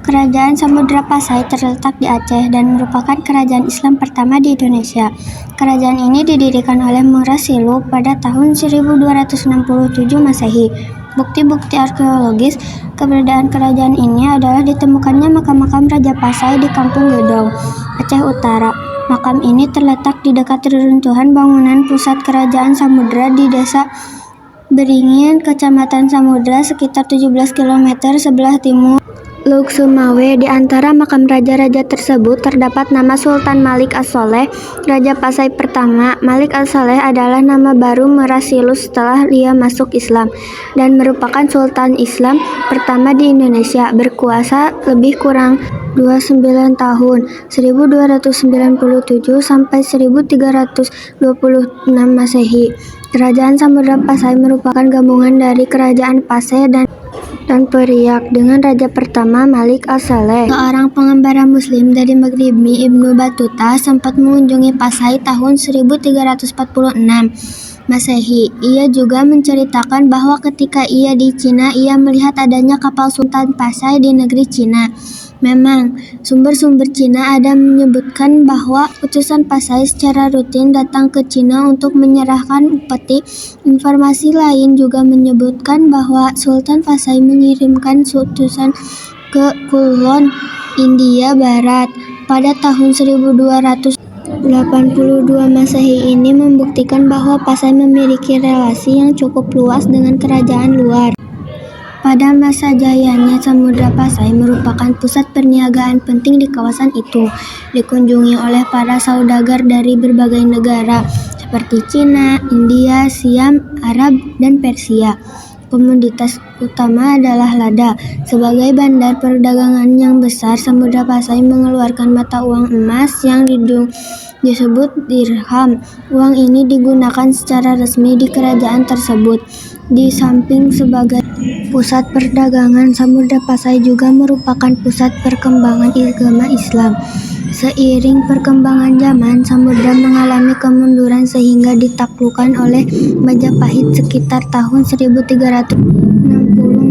Kerajaan Samudra Pasai terletak di Aceh dan merupakan kerajaan Islam pertama di Indonesia. Kerajaan ini didirikan oleh Murasilu pada tahun 1267 Masehi. Bukti-bukti arkeologis keberadaan kerajaan ini adalah ditemukannya makam-makam Raja Pasai di Kampung Gedong, Aceh Utara. Makam ini terletak di dekat reruntuhan bangunan pusat kerajaan Samudra di Desa Beringin, Kecamatan Samudra, sekitar 17 km sebelah timur Luk Sumawe. Di antara makam raja-raja tersebut terdapat nama Sultan Malik As-Soleh, Raja Pasai pertama. Malik As-Soleh adalah nama baru Murasilu setelah ia masuk Islam dan merupakan Sultan Islam pertama di Indonesia, berkuasa lebih kurang 29 tahun, 1297 sampai 1326 Masehi. Kerajaan Samudra Pasai merupakan gabungan dari Kerajaan Pasai dan Periak dengan Raja pertama Malik As-Saleh. Seorang pengembara Muslim dari Maghribi, Ibnu Battuta, sempat mengunjungi Pasai tahun 1346 Masehi. Ia juga menceritakan bahwa ketika ia di Cina, ia melihat adanya kapal Sultan Pasai di negeri Cina. Memang, sumber-sumber Cina ada menyebutkan bahwa utusan Pasai secara rutin datang ke Cina untuk menyerahkan upeti. Informasi lain juga menyebutkan bahwa Sultan Pasai mengirimkan utusan ke Kulon, India Barat pada tahun 1282 Masehi. Ini membuktikan bahwa Pasai memiliki relasi yang cukup luas dengan kerajaan luar. Pada masa jayanya, Samudra Pasai merupakan pusat perniagaan penting di kawasan itu, dikunjungi oleh para saudagar dari berbagai negara seperti Cina, India, Siam, Arab, dan Persia. Komoditas utama adalah lada. Sebagai bandar perdagangan yang besar, Samudra Pasai mengeluarkan mata uang emas yang disebut dirham. Uang ini digunakan secara resmi di kerajaan tersebut. Di samping sebagai pusat perdagangan, Samudra Pasai juga merupakan pusat perkembangan agama Islam. Seiring perkembangan zaman, Samudra mengalami kemunduran sehingga ditaklukkan oleh Majapahit sekitar tahun 1360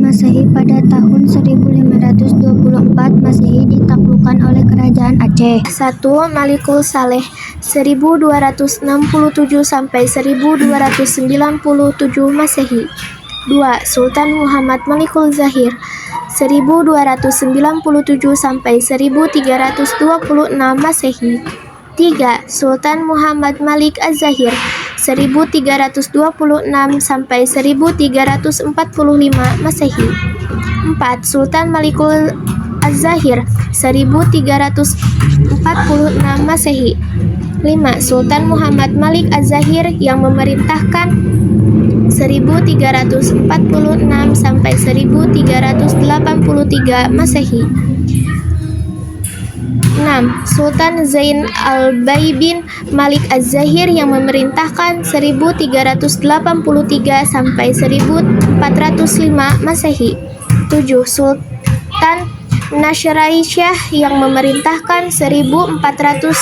Masehi. Pada tahun 1524 Masehi ditaklukkan oleh Kerajaan Aceh. 1. Malikul Saleh 1267 sampai 1297 Masehi. 2. Sultan Muhammad Malikul Zahir 1297 sampai 1326 Masehi. 3. Sultan Muhammad Malik Az-Zahir 1326 sampai 1345 Masehi. 4. Sultan Malikul Az-Zahir 1346 Masehi. 5. Sultan Muhammad Malik Az-Zahir yang memerintahkan 1346 sampai 1383 Masehi. 6. Sultan Zain al-Baibin Malik Az-Zahir yang memerintahkan 1383 sampai 1405 Masehi. 7. Sultan Nasr-Aisyah yang memerintahkan 1405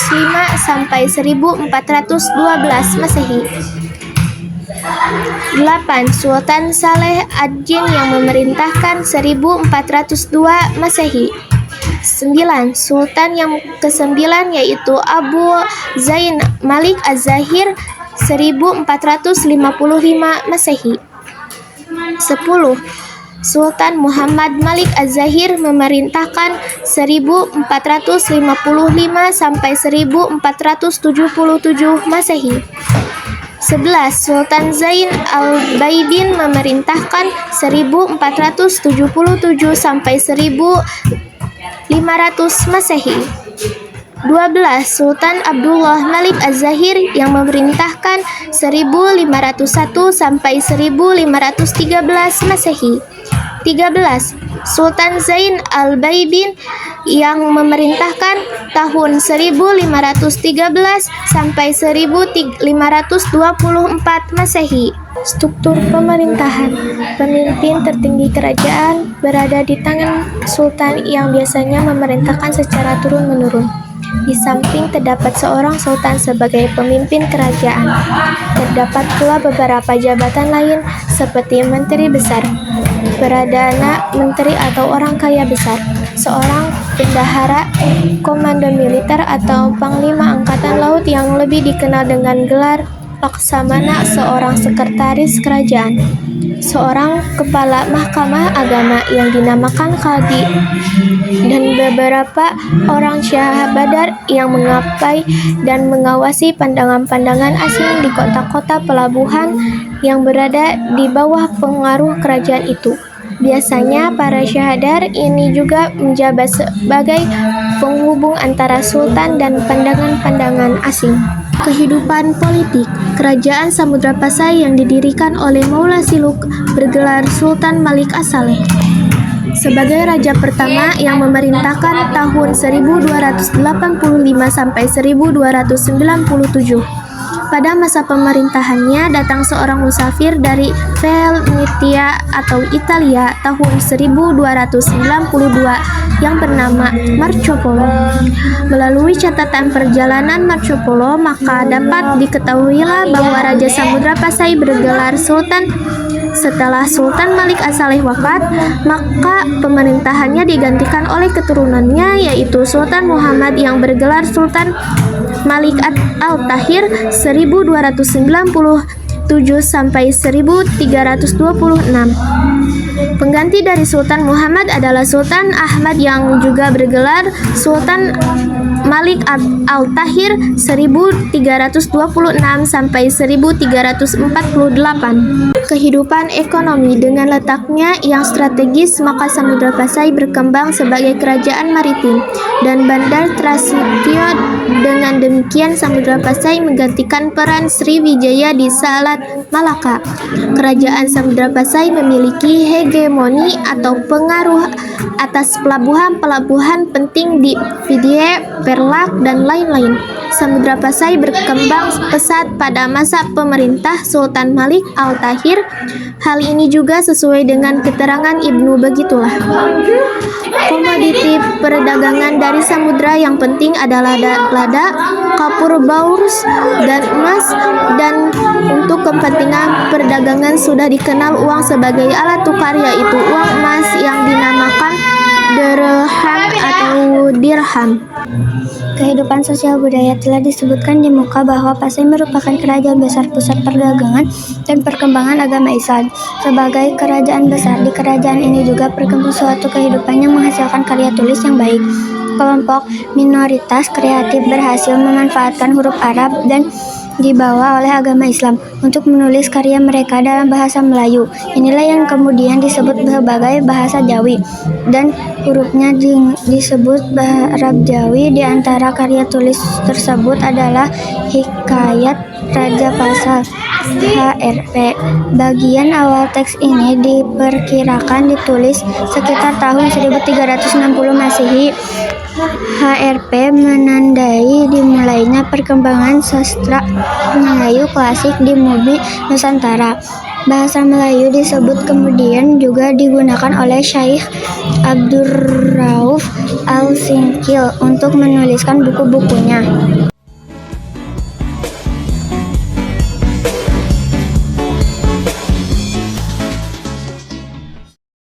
sampai 1412 Masehi. 8. Sultan Saleh Ad-Din yang memerintahkan 1402 Masehi. 9. Sultan yang ke-9 yaitu Abu Zain Malik Az-Zahir 1455 Masehi. 10. Sultan Muhammad Malik Az-Zahir memerintahkan 1455 sampai 1477 Masehi. 11. Sultan Zain al-Baibin memerintahkan 1477 sampai 1500 Masehi. 12. Sultan Abdullah Malik Az-Zahir yang memerintahkan 1501 sampai 1513 Masehi. 13. Sultan Zain al-Baibin yang memerintahkan tahun 1513 sampai 1524 Masehi. Struktur pemerintahan. Pemimpin tertinggi kerajaan berada di tangan sultan yang biasanya memerintahkan secara turun-menurun. Di samping terdapat seorang sultan sebagai pemimpin kerajaan, terdapat pula beberapa jabatan lain seperti menteri besar, perdana menteri atau orang kaya besar, seorang bendahara, komando militer atau panglima angkatan laut yang lebih dikenal dengan gelar Laksamana, seorang sekretaris kerajaan, seorang kepala mahkamah agama yang dinamakan qadhi, dan beberapa orang syahbadar yang mengapai dan mengawasi pandangan-pandangan asing di kota-kota pelabuhan yang berada di bawah pengaruh kerajaan itu. Biasanya para syahbadar ini juga menjabat sebagai penghubung antara sultan dan pandangan-pandangan asing. Kehidupan politik Kerajaan Samudra Pasai yang didirikan oleh Maula Siluk bergelar Sultan Malik As-Saleh sebagai raja pertama yang memerintahkan tahun 1285 sampai 1297. Pada masa pemerintahannya datang seorang musafir dari Venetia atau Italia tahun 1292 yang bernama Marco Polo. Melalui catatan perjalanan Marco Polo, maka dapat diketahuilah bahwa Raja Samudra Pasai bergelar Sultan. Setelah Sultan Malik As-Saleh wafat, maka pemerintahannya digantikan oleh keturunannya, yaitu Sultan Muhammad yang bergelar Sultan Malik Al-Tahir 1297 sampai 1326. Pengganti dari Sultan Muhammad adalah Sultan Ahmad yang juga bergelar Sultan Malik Al-Tahir 1326 sampai 1348. Kehidupan ekonomi dengan letaknya yang strategis, maka Samudra Pasai berkembang sebagai kerajaan maritim dan bandar transitio. Dengan demikian Samudra Pasai menggantikan peran Sriwijaya di Selat Malaka. Kerajaan Samudra Pasai memiliki hegemoni atau pengaruh atas pelabuhan-pelabuhan penting di Vidye, Perlak, dan lain-lain. Samudra Pasai berkembang pesat pada masa pemerintah Sultan Malik Al-Tahir. Hal ini juga sesuai dengan keterangan Ibnu Begitulah. Komoditi perdagangan dari samudra yang penting adalah lada, kapur baurs, dan emas, dan untuk kepentingan perdagangan sudah dikenal uang sebagai alat tukar, yaitu uang emas yang dinamakan dirham atau dirham. Kehidupan sosial budaya telah disebutkan di muka bahwa Pasai merupakan kerajaan besar pusat perdagangan dan perkembangan agama Islam. Sebagai kerajaan besar, di kerajaan ini juga berkembang suatu kehidupan yang menghasilkan karya tulis yang baik. Kelompok minoritas kreatif berhasil memanfaatkan huruf Arab dan dibawa oleh agama Islam untuk menulis karya mereka dalam bahasa Melayu. Inilah yang kemudian disebut sebagai bahasa Jawi, dan hurufnya disebut Arab Jawi. Di antara karya tulis tersebut adalah Hikayat Raja Pasar (HRP). Bagian awal teks ini diperkirakan ditulis sekitar tahun 1360 Masehi. HRP menandai dimulainya perkembangan sastra Melayu klasik di bumi Nusantara. Bahasa Melayu disebut kemudian juga digunakan oleh Syaikh Abdurrauf Al-Singkil untuk menuliskan buku-bukunya.